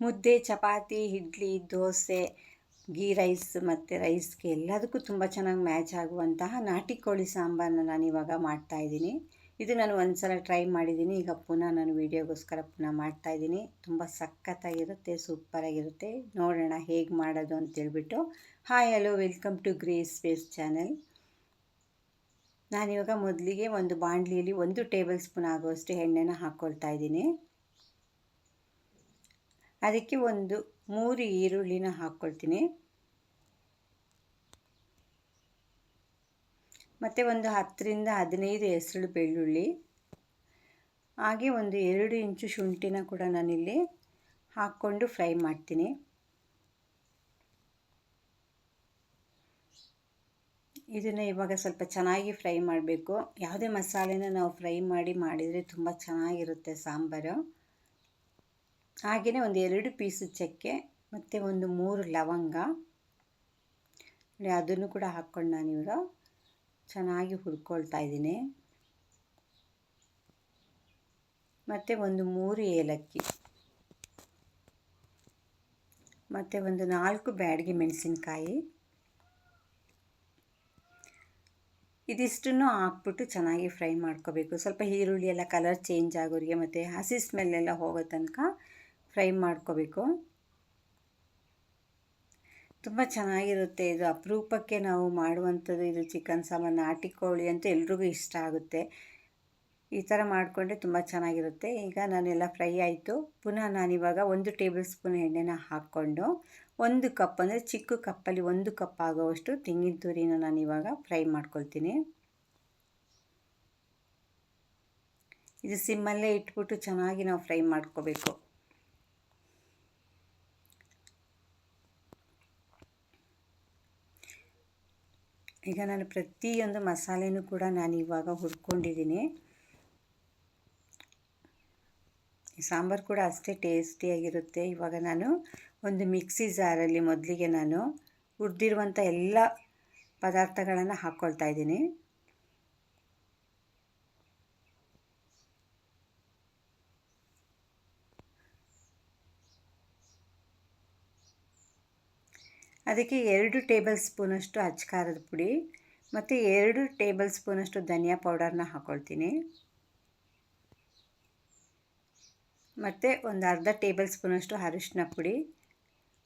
ಮುದ್ದೆ, ಚಪಾತಿ, ಇಡ್ಲಿ, ದೋಸೆ, ಗೀ ರೈಸ್ ಮತ್ತು ರೈಸ್ಗೆ ಎಲ್ಲದಕ್ಕೂ ತುಂಬ ಚೆನ್ನಾಗಿ ಮ್ಯಾಚ್ ಆಗುವಂತಹ ನಾಟಿ ಕೋಳಿ ಸಾಂಬಾರನ್ನ ನಾನಿವಾಗ ಮಾಡ್ತಾಯಿದ್ದೀನಿ. ಇದು ನಾನು ಒಂದು ಸಲ ಟ್ರೈ ಮಾಡಿದ್ದೀನಿ, ಈಗ ಪುನಃ ನಾನು ವೀಡಿಯೋಗೋಸ್ಕರ ಪುನಃ ಮಾಡ್ತಾಯಿದ್ದೀನಿ. ತುಂಬ ಸಖತ್ತಾಗಿರುತ್ತೆ, ಸೂಪರಾಗಿರುತ್ತೆ. ನೋಡೋಣ ಹೇಗೆ ಮಾಡೋದು ಅಂತೇಳ್ಬಿಟ್ಟು. Hi hello, welcome to Grace Space channel. ನಾನಿವಾಗ ಮೊದಲಿಗೆ ಒಂದು ಬಾಣಲಿಯಲ್ಲಿ 1 ಟೇಬಲ್ ಸ್ಪೂನ್ ಆಗುವಷ್ಟು ಎಣ್ಣೆನ ಹಾಕ್ಕೊಳ್ತಾ ಇದ್ದೀನಿ. ಅದಕ್ಕೆ 3 ಈರುಳ್ಳಿನ ಹಾಕ್ಕೊಳ್ತೀನಿ. ಮತ್ತು 10 ರಿಂದ 15 ಹೆಸರು ಬೆಳ್ಳುಳ್ಳಿ, ಹಾಗೆ 2 ಇಂಚು ಶುಂಠಿನ ಕೂಡ ನಾನಿಲ್ಲಿ ಹಾಕ್ಕೊಂಡು ಫ್ರೈ ಮಾಡ್ತೀನಿ. ಇದನ್ನು ಇವಾಗ ಸ್ವಲ್ಪ ಚೆನ್ನಾಗಿ ಫ್ರೈ ಮಾಡಬೇಕು. ಯಾವುದೇ ಮಸಾಲೆನ ನಾವು ಫ್ರೈ ಮಾಡಿದರೆ ತುಂಬ ಚೆನ್ನಾಗಿರುತ್ತೆ ಸಾಂಬಾರು. ಹಾಗೆಯೇ 2 ಪೀಸು ಚಕ್ಕೆ ಮತ್ತು 3 ಲವಂಗ, ಅದನ್ನು ಕೂಡ ಹಾಕ್ಕೊಂಡು ನಾನಿವಾಗ ಚೆನ್ನಾಗಿ ಹುರ್ಕೊಳ್ತಾ ಇದ್ದೀನಿ. ಮತ್ತು 3 ಏಲಕ್ಕಿ ಮತ್ತು 4 ಬ್ಯಾಡಗಿ ಮೆಣಸಿನಕಾಯಿ, ಇದಿಷ್ಟನ್ನು ಹಾಕ್ಬಿಟ್ಟು ಚೆನ್ನಾಗಿ ಫ್ರೈ ಮಾಡ್ಕೋಬೇಕು. ಸ್ವಲ್ಪ ಈರುಳ್ಳಿ ಎಲ್ಲ ಕಲರ್ ಚೇಂಜ್ ಆಗೋರಿಗೆ ಮತ್ತು ಹಸಿ ಸ್ಮೆಲ್ಲೆಲ್ಲ ಹೋಗೋ ತನಕ ಫ್ರೈ ಮಾಡ್ಕೋಬೇಕು. ತುಂಬ ಚೆನ್ನಾಗಿರುತ್ತೆ. ಇದು ಅಪರೂಪಕ್ಕೆ ನಾವು ಮಾಡುವಂಥದ್ದು. ಇದು ಚಿಕನ್ ಸಾಂಬಾರು, ನಾಟಿ ಕೋಳಿ ಅಂತ ಎಲ್ರಿಗೂ ಇಷ್ಟ ಆಗುತ್ತೆ. ಈ ಥರ ಮಾಡಿಕೊಂಡ್ರೆ ತುಂಬ ಚೆನ್ನಾಗಿರುತ್ತೆ. ಈಗ ನಾನೆಲ್ಲ ಫ್ರೈ ಆಯಿತು. ಪುನಃ ನಾನಿವಾಗ 1 ಟೇಬಲ್ ಸ್ಪೂನ್ ಎಣ್ಣೆನ ಹಾಕ್ಕೊಂಡು 1 ಕಪ್, ಅಂದರೆ ಚಿಕ್ಕ ಕಪ್ಪಲ್ಲಿ 1 ಕಪ್ ಆಗೋವಷ್ಟು ತೆಂಗಿನ ತುರಿನ ನಾನಿವಾಗ ಫ್ರೈ ಮಾಡ್ಕೊಳ್ತೀನಿ. ಇದು ಸಿಮ್ಮಲ್ಲೇ ಇಟ್ಬಿಟ್ಟು ಚೆನ್ನಾಗಿ ನಾವು ಫ್ರೈ ಮಾಡ್ಕೋಬೇಕು. ಈಗ ನಾನು ಪ್ರತಿಯೊಂದು ಮಸಾಲೆನೂ ಕೂಡ ನಾನಿವಾಗ ಹುರ್ಕೊಂಡಿದ್ದೀನಿ. ಈ ಸಾಂಬಾರು ಕೂಡ ಅಷ್ಟೇ ಟೇಸ್ಟಿಯಾಗಿರುತ್ತೆ. ಇವಾಗ ನಾನು ಒಂದು ಮಿಕ್ಸಿ ಜಾರಲ್ಲಿ ಮೊದಲಿಗೆ ನಾನು ಹುರಿದಿರುವಂಥ ಎಲ್ಲ ಪದಾರ್ಥಗಳನ್ನು ಹಾಕ್ಕೊಳ್ತಾ ಇದ್ದೀನಿ. ಅದಕ್ಕೆ 2 ಟೇಬಲ್ ಸ್ಪೂನಷ್ಟು ಅಚ್ಚಕಾರದ ಪುಡಿ ಮತ್ತು 2 ಟೇಬಲ್ ಸ್ಪೂನಷ್ಟು ಧನಿಯಾ ಪೌಡರ್ನ ಹಾಕ್ಕೊಳ್ತೀನಿ. ಮತ್ತು ಅರ್ಧ ಟೇಬಲ್ ಸ್ಪೂನಷ್ಟು ಅರಿಶಿನ ಪುಡಿ,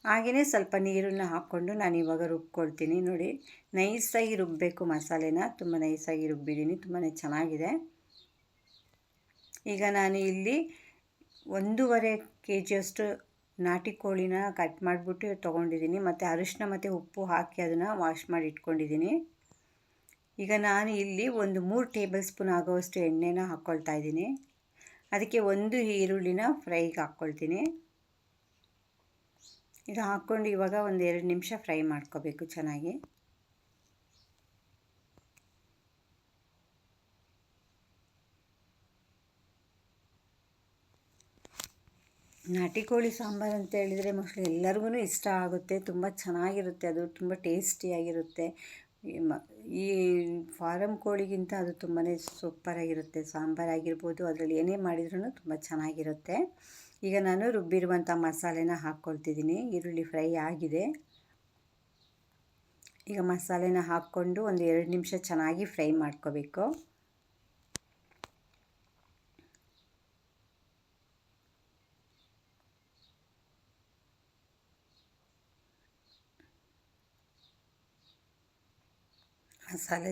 ಹಾಗೆಯೇ ಸ್ವಲ್ಪ ನೀರನ್ನು ಹಾಕ್ಕೊಂಡು ನಾನಿವಾಗ ರುಬ್ಕೊಳ್ತೀನಿ. ನೋಡಿ, ನೈಸಾಗಿ ರುಬ್ಬಬೇಕು ಮಸಾಲೆನ. ತುಂಬ ನೈಸಾಗಿ ರುಬ್ಬಿದ್ದೀನಿ, ತುಂಬಾ ಚೆನ್ನಾಗಿದೆ. ಈಗ ನಾನು ಇಲ್ಲಿ 1.5 kgಯಷ್ಟು ನಾಟಿ ಕೋಳಿನ ಕಟ್ ಮಾಡಿಬಿಟ್ಟು ತೊಗೊಂಡಿದ್ದೀನಿ. ಮತ್ತು ಅರಿಶಿನ ಮತ್ತು ಉಪ್ಪು ಹಾಕಿ ಅದನ್ನು ವಾಶ್ ಮಾಡಿ ಇಟ್ಕೊಂಡಿದ್ದೀನಿ. ಈಗ ನಾನು ಇಲ್ಲಿ 3 ಟೇಬಲ್ ಸ್ಪೂನ್ ಆಗೋವಷ್ಟು ಎಣ್ಣೆನ ಹಾಕ್ಕೊಳ್ತಾ ಇದ್ದೀನಿ. ಅದಕ್ಕೆ 1 ಈರುಳ್ಳಿನ ಫ್ರೈಗೆ ಹಾಕ್ಕೊಳ್ತೀನಿ. ಇದು ಹಾಕ್ಕೊಂಡು ಇವಾಗ 2 ನಿಮಿಷ ಫ್ರೈ ಮಾಡ್ಕೋಬೇಕು ಚೆನ್ನಾಗಿ. ನಾಟಿ ಕೋಳಿ ಸಾಂಬಾರು ಅಂತ ಹೇಳಿದರೆ ಮೋಸ್ಟ್ಲಿ ಎಲ್ಲರಿಗೂ ಇಷ್ಟ ಆಗುತ್ತೆ. ತುಂಬ ಚೆನ್ನಾಗಿರುತ್ತೆ, ಅದು ತುಂಬ ಟೇಸ್ಟಿಯಾಗಿರುತ್ತೆ. ಈ ಫಾರಮ್ ಕೋಳಿಗಿಂತ ಅದು ತುಂಬಾ ಸೂಪರಾಗಿರುತ್ತೆ. ಸಾಂಬಾರಾಗಿರ್ಬೋದು, ಅದರಲ್ಲಿ ಏನೇ ಮಾಡಿದ್ರೂ ತುಂಬ ಚೆನ್ನಾಗಿರುತ್ತೆ. ಈಗ ನಾನು ರುಬ್ಬಿರುವಂಥ ಮಸಾಲೆನ ಹಾಕ್ಕೊಳ್ತಿದ್ದೀನಿ. ಈರುಳ್ಳಿ ಫ್ರೈ ಆಗಿದೆ. ಈಗ ಮಸಾಲೆನ ಹಾಕ್ಕೊಂಡು 2 ನಿಮಿಷ ಚೆನ್ನಾಗಿ ಫ್ರೈ ಮಾಡ್ಕೋಬೇಕು. ಮಸಾಲೆ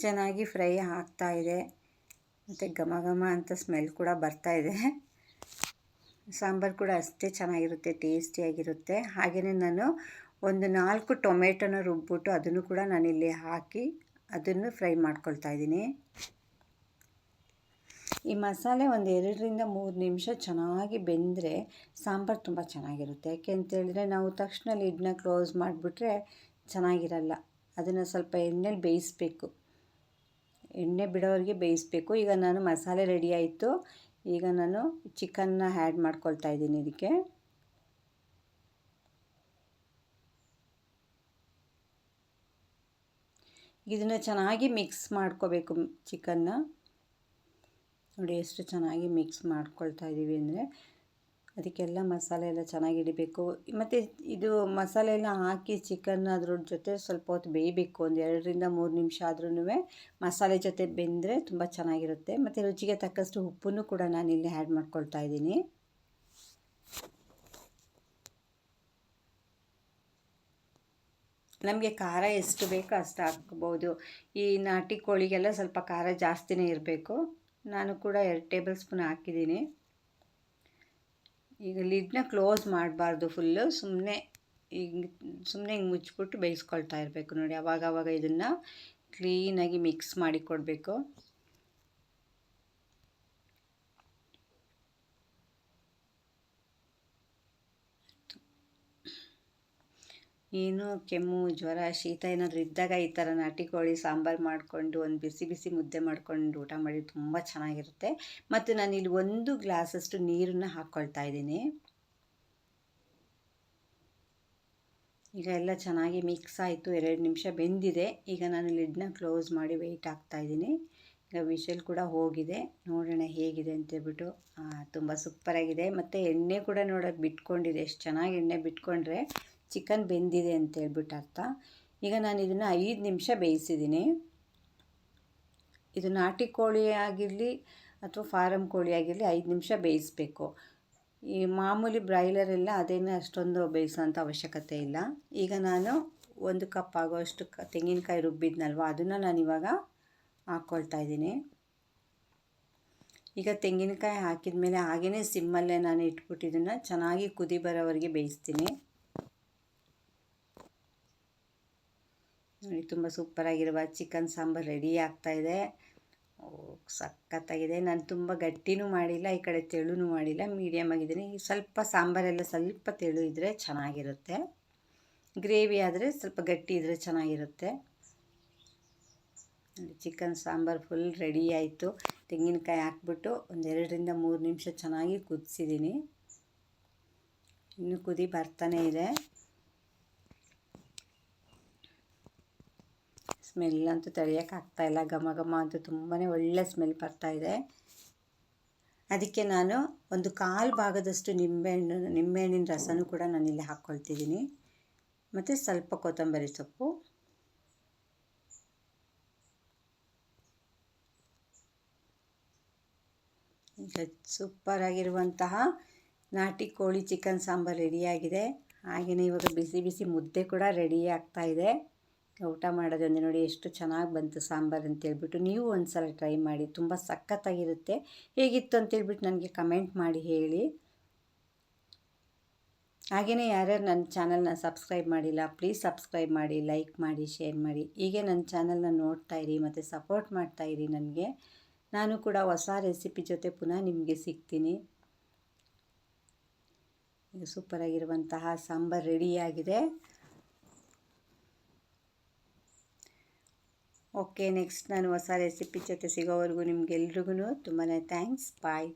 ಚೆನ್ನಾಗಿ ಫ್ರೈ ಆಗ್ತಾ ಇದೆ ಮತ್ತು ಘಮ ಘಮ ಅಂತ ಸ್ಮೆಲ್ ಕೂಡ ಬರ್ತಾ ಇದೆ. ಸಾಂಬಾರು ಕೂಡ ಅಷ್ಟೇ ಚೆನ್ನಾಗಿರುತ್ತೆ, ಟೇಸ್ಟಿಯಾಗಿರುತ್ತೆ. ಹಾಗೆಯೇ ನಾನು 4 ಟೊಮೆಟೊನ ರುಬ್ಬಿಬಿಟ್ಟು ಅದನ್ನು ಕೂಡ ನಾನಿಲ್ಲಿ ಹಾಕಿ ಅದನ್ನು ಫ್ರೈ ಮಾಡ್ಕೊಳ್ತಾ ಇದ್ದೀನಿ. ಈ ಮಸಾಲೆ 2 ರಿಂದ 3 ನಿಮಿಷ ಚೆನ್ನಾಗಿ ಬೆಂದರೆ ಸಾಂಬಾರು ತುಂಬ ಚೆನ್ನಾಗಿರುತ್ತೆ. ಯಾಕೆ ಅಂತೇಳಿದರೆ ನಾವು ತಕ್ಷಣ ಲಿಡ್ನ ಕ್ಲೋಸ್ ಮಾಡಿಬಿಟ್ರೆ ಚೆನ್ನಾಗಿರಲ್ಲ. ಅದನ್ನು ಸ್ವಲ್ಪ ಎಣ್ಣೆಲಿ ಬೇಯಿಸಬೇಕು, ಎಣ್ಣೆ ಬಿಡೋವರೆಗೆ ಬೇಯಿಸಬೇಕು. ಈಗ ನಾನು ಮಸಾಲೆ ರೆಡಿ ಆಯಿತು. ಈಗ ನಾನು ಚಿಕನ್ನ ಆ್ಯಡ್ ಮಾಡ್ಕೊಳ್ತಾ ಇದ್ದೀನಿ ಇದಕ್ಕೆ. ಇದನ್ನು ಚೆನ್ನಾಗಿ ಮಿಕ್ಸ್ ಮಾಡ್ಕೋಬೇಕು ಚಿಕನ್ನ. ನೋಡಿ ಎಷ್ಟು ಚೆನ್ನಾಗಿ ಮಿಕ್ಸ್ ಮಾಡ್ಕೊಳ್ತಾ ಇದ್ದೀವಿ ಅಂದರೆ ಅದಕ್ಕೆಲ್ಲ ಮಸಾಲೆ ಎಲ್ಲ ಚೆನ್ನಾಗಿ ಹಿಡಿಬೇಕು. ಮತ್ತು ಇದು ಮಸಾಲೆ ಎಲ್ಲ ಹಾಕಿ ಚಿಕನ್ ಅದ್ರ ಜೊತೆ ಸ್ವಲ್ಪ ಹೊತ್ತು ಬೇಯಬೇಕು. ಒಂದು 2-3 ನಿಮಿಷ ಆದ್ರೂ ಮಸಾಲೆ ಜೊತೆ ಬೆಂದರೆ ತುಂಬ ಚೆನ್ನಾಗಿರುತ್ತೆ. ಮತ್ತು ರುಚಿಗೆ ತಕ್ಕಷ್ಟು ಉಪ್ಪನ್ನು ಕೂಡ ನಾನಿಲ್ಲಿ ಆ್ಯಡ್ ಮಾಡ್ಕೊಳ್ತಾ ಇದ್ದೀನಿ. ನಮಗೆ ಖಾರ ಎಷ್ಟು ಬೇಕೋ ಅಷ್ಟು ಹಾಕ್ಬೋದು. ಈ ನಾಟಿ ಕೋಳಿಗೆಲ್ಲ ಸ್ವಲ್ಪ ಖಾರ ಜಾಸ್ತಿನೇ ಇರಬೇಕು. ನಾನು ಕೂಡ 2 ಟೇಬಲ್ ಸ್ಪೂನ್ ಹಾಕಿದ್ದೀನಿ. ಈಗ ಲಿಡ್ನ ಕ್ಲೋಸ್ ಮಾಡಬಾರ್ದು ಫುಲ್ಲು, ಸುಮ್ಮನೆ ಹಿಂಗೆ ಮುಚ್ಚಿಬಿಟ್ಟು ಬೇಯಿಸ್ಕೊಳ್ತಾ ಇರಬೇಕು ನೋಡಿ. ಆವಾಗ ಇದನ್ನು ಕ್ಲೀನಾಗಿ ಮಿಕ್ಸ್ ಮಾಡಿ ಕೊಡಬೇಕು. ಏನು ಕೆಮ್ಮು, ಜ್ವರ, ಶೀತ ಏನಾದರೂ ಇದ್ದಾಗ ಈ ಥರ ನಾಟಿ ಕೋಳಿ ಸಾಂಬಾರು ಮಾಡಿಕೊಂಡು ಒಂದು ಬಿಸಿ ಬಿಸಿ ಮುದ್ದೆ ಮಾಡ್ಕೊಂಡು ಊಟ ಮಾಡಿ ತುಂಬ ಚೆನ್ನಾಗಿರುತ್ತೆ. ಮತ್ತು ನಾನಿಲ್ಲಿ 1 ಗ್ಲಾಸಷ್ಟು ನೀರನ್ನು ಹಾಕ್ಕೊಳ್ತಾ ಇದ್ದೀನಿ. ಈಗ ಎಲ್ಲ ಚೆನ್ನಾಗಿ ಮಿಕ್ಸ್ ಆಯಿತು. 2 ನಿಮಿಷ ಬೆಂದಿದೆ. ಈಗ ನಾನು ಲಿಡ್ನ ಕ್ಲೋಸ್ ಮಾಡಿ ವೆಯ್ಟ್ ಹಾಕ್ತಾಯಿದ್ದೀನಿ. ಈಗ ವಿಷಲ್ ಕೂಡ ಹೋಗಿದೆ. ನೋಡೋಣ ಹೇಗಿದೆ ಅಂತೇಳ್ಬಿಟ್ಟು. ತುಂಬ ಸೂಪರಾಗಿದೆ. ಮತ್ತು ಎಣ್ಣೆ ಕೂಡ ನೋಡೋಕೆ ಬಿಟ್ಕೊಂಡಿದೆ. ಎಷ್ಟು ಚೆನ್ನಾಗಿ ಎಣ್ಣೆ ಬಿಟ್ಕೊಂಡ್ರೆ ಚಿಕನ್ ಬೆಂದಿದೆ ಅಂತೇಳ್ಬಿಟ್ಟು ಅರ್ಥ. ಈಗ ನಾನು ಇದನ್ನು 5 ನಿಮಿಷ ಬೇಯಿಸಿದ್ದೀನಿ. ಇದು ನಾಟಿ ಕೋಳಿ ಆಗಿರಲಿ ಅಥವಾ ಫಾರಮ್ ಕೋಳಿ ಆಗಿರಲಿ 5 ನಿಮಿಷ ಬೇಯಿಸಬೇಕು. ಈ ಮಾಮೂಲಿ ಬ್ರಾಯ್ಲರೆಲ್ಲ ಅದೇನು ಅಷ್ಟೊಂದು ಬೇಯಿಸೋಂಥ ಅವಶ್ಯಕತೆ ಇಲ್ಲ. ಈಗ ನಾನು 1 ಕಪ್ ಆಗೋಷ್ಟು ತೆಂಗಿನಕಾಯಿ ರುಬ್ಬಿದ್ನಲ್ವ, ಅದನ್ನು ನಾನಿವಾಗ ಹಾಕ್ಕೊಳ್ತಾ ಇದ್ದೀನಿ. ಈಗ ತೆಂಗಿನಕಾಯಿ ಹಾಕಿದ ಮೇಲೆ ಹಾಗೇ ಸಿಮ್ಮಲ್ಲೇ ನಾನು ಇಟ್ಬಿಟ್ಟು ಇದನ್ನು ಚೆನ್ನಾಗಿ ಕುದಿ ಬರೋವರೆಗೆ ಬೇಯಿಸ್ತೀನಿ. ನೋಡಿ, ತುಂಬ ಸೂಪರಾಗಿರುವ ಚಿಕನ್ ಸಾಂಬಾರು ರೆಡಿ ಆಗ್ತಾಯಿದೆ. ಸಖತ್ತಾಗಿದೆ. ನಾನು ತುಂಬ ಗಟ್ಟಿನೂ ಮಾಡಿಲ್ಲ, ಈ ಕಡೆ ತೆಳುನೂ ಮಾಡಿಲ್ಲ, ಮೀಡಿಯಮ್ ಆಗಿದ್ದೀನಿ. ಸ್ವಲ್ಪ ಸಾಂಬಾರೆಲ್ಲ ಸ್ವಲ್ಪ ತೆಳು ಇದ್ದರೆ ಚೆನ್ನಾಗಿರುತ್ತೆ. ಗ್ರೇವಿ ಆದರೆ ಸ್ವಲ್ಪ ಗಟ್ಟಿ ಇದ್ದರೆ ಚೆನ್ನಾಗಿರುತ್ತೆ. ಚಿಕನ್ ಸಾಂಬಾರು ಫುಲ್ ರೆಡಿ ಆಯಿತು. ತೆಂಗಿನಕಾಯಿ ಹಾಕ್ಬಿಟ್ಟು ಒಂದು 2-3 ನಿಮಿಷ ಚೆನ್ನಾಗಿ ಕುದಿಸಿದ್ದೀನಿ. ಇನ್ನೂ ಕುದಿ ಬರ್ತಾನೇ ಇದೆ. ಸ್ಮೆಲ್ ಅಂತೂ ತಡೆಯೋಕ್ಕಾಗ್ತಾಯಿಲ್ಲ. ಘಮ ಘಮ ಅಂತೂ ತುಂಬಾ ಒಳ್ಳೆ ಸ್ಮೆಲ್ ಬರ್ತಾಯಿದೆ. ಅದಕ್ಕೆ ನಾನು ಒಂದು 1/4 ಭಾಗದಷ್ಟು ನಿಂಬೆಹಣ್ಣಿನ ರಸನೂ ಕೂಡ ನಾನಿಲ್ಲಿ ಹಾಕ್ಕೊಳ್ತಿದ್ದೀನಿ. ಮತ್ತು ಸ್ವಲ್ಪ ಕೊತ್ತಂಬರಿ ಸೊಪ್ಪು. ಈಗ ಸೂಪರಾಗಿರುವಂತಹ ನಾಟಿ ಕೋಳಿ ಚಿಕನ್ ಸಾಂಬಾರು ರೆಡಿಯಾಗಿದೆ. ಹಾಗೆಯೇ ಇವಾಗ ಬಿಸಿ ಬಿಸಿ ಮುದ್ದೆ ಕೂಡ ರೆಡಿ ಆಗ್ತಾಯಿದೆ. ಊಟ ಮಾಡೋದೊಂದೇ. ನೋಡಿ ಎಷ್ಟು ಚೆನ್ನಾಗಿ ಬಂತು ಸಾಂಬಾರು ಅಂತೇಳ್ಬಿಟ್ಟು. ನೀವು ಒಂದು ಸಲ ಟ್ರೈ ಮಾಡಿ, ತುಂಬ ಸಖತ್ತಾಗಿರುತ್ತೆ. ಹೇಗಿತ್ತು ಅಂತೇಳ್ಬಿಟ್ಟು ನನಗೆ ಕಮೆಂಟ್ ಮಾಡಿ ಹೇಳಿ. ಹಾಗೆಯೇ ಯಾರ್ಯಾರು ನನ್ನ ಚಾನಲ್ನ ಸಬ್ಸ್ಕ್ರೈಬ್ ಮಾಡಿಲ್ಲ, ಪ್ಲೀಸ್ ಸಬ್ಸ್ಕ್ರೈಬ್ ಮಾಡಿ, ಲೈಕ್ ಮಾಡಿ, ಶೇರ್ ಮಾಡಿ. ಹೀಗೆ ನನ್ನ ಚಾನಲ್ನ ನೋಡ್ತಾಯಿರಿ ಮತ್ತು ಸಪೋರ್ಟ್ ಮಾಡ್ತಾಯಿರಿ ನನಗೆ. ನಾನು ಕೂಡ ಹೊಸ ರೆಸಿಪಿ ಜೊತೆ ಪುನಃ ನಿಮಗೆ ಸಿಗ್ತೀನಿ. ಈಗ ಸೂಪರಾಗಿರುವಂತಹ ಸಾಂಬಾರು ರೆಡಿಯಾಗಿದೆ. ಓಕೆ, ನೆಕ್ಸ್ಟ್ ನಾನು ಹೊಸ ರೆಸಿಪಿ ಜೊತೆ ಸಿಗೋವರೆಗೂ ನಿಮಗೆಲ್ರಿಗೂ ತುಂಬಾ ಥ್ಯಾಂಕ್ಸ್. ಬಾಯ್.